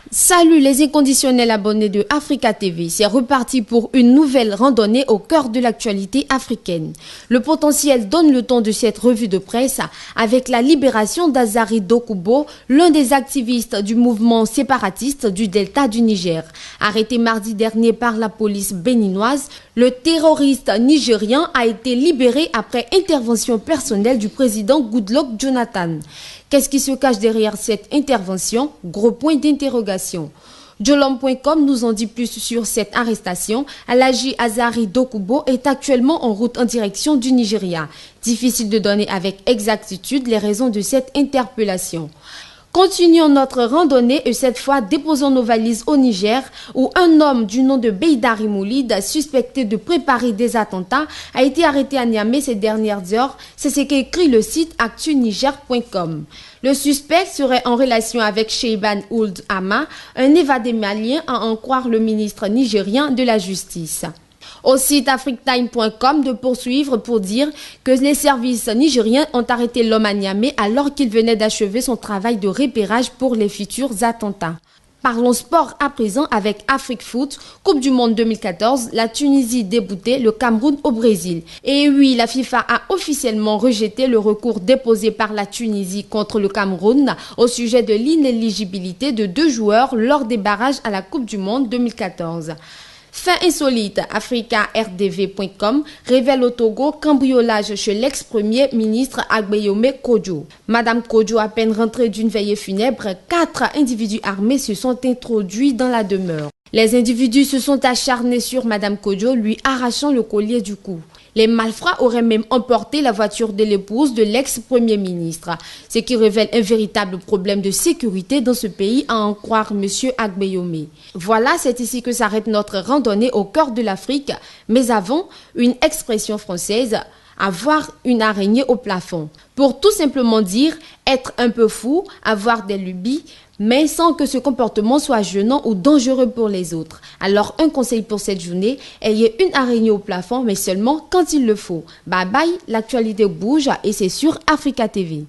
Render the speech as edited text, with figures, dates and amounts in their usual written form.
Salut les inconditionnels abonnés de Africa TV, c'est reparti pour une nouvelle randonnée au cœur de l'actualité africaine. Le potentiel donne le ton de cette revue de presse avec la libération d'Azari Dokubo, l'un des activistes du mouvement séparatiste du delta du Niger. Arrêté mardi dernier par la police béninoise, le terroriste nigérien a été libéré après intervention personnelle du président Goodluck Jonathan. Qu'est-ce qui se cache derrière cette intervention? Gros point d'interrogation. Jolom.com nous en dit plus sur cette arrestation. Alhaji Azari Dokubo est actuellement en route en direction du Nigeria. Difficile de donner avec exactitude les raisons de cette interpellation. Continuons notre randonnée et cette fois déposons nos valises au Niger où un homme du nom de Beidari Moulid, suspecté de préparer des attentats, a été arrêté à Niamey ces dernières heures. C'est ce qu'écrit le site actuniger.com. Le suspect serait en relation avec Sheiban Ould Ama, un évadé malien à en croire le ministre nigérien de la Justice. Au site africtime.com de poursuivre pour dire que les services nigériens ont arrêté l'homme à Niamey alors qu'il venait d'achever son travail de repérage pour les futurs attentats. Parlons sport à présent avec Afrique Foot, Coupe du Monde 2014, la Tunisie déboutée, le Cameroun au Brésil. Et oui, la FIFA a officiellement rejeté le recours déposé par la Tunisie contre le Cameroun au sujet de l'inéligibilité de 2 joueurs lors des barrages à la Coupe du Monde 2014. Fait insolite, africaRDV.com révèle au Togo cambriolage chez l'ex-premier ministre Agbeyome Kodjo. Madame Kodjo, à peine rentrée d'une veillée funèbre, 4 individus armés se sont introduits dans la demeure. Les individus se sont acharnés sur Madame Kodjo, lui arrachant le collier du cou. Les malfrats auraient même emporté la voiture de l'épouse de l'ex-premier ministre, ce qui révèle un véritable problème de sécurité dans ce pays, à en croire M. Agbeyome. Voilà, c'est ici que s'arrête notre randonnée au cœur de l'Afrique, mais avant, une expression française, avoir une araignée au plafond. Pour tout simplement dire, être un peu fou, avoir des lubies, mais sans que ce comportement soit gênant ou dangereux pour les autres. Alors un conseil pour cette journée, ayez une araignée au plafond, mais seulement quand il le faut. Bye bye, l'actualité bouge et c'est sur Africa TV.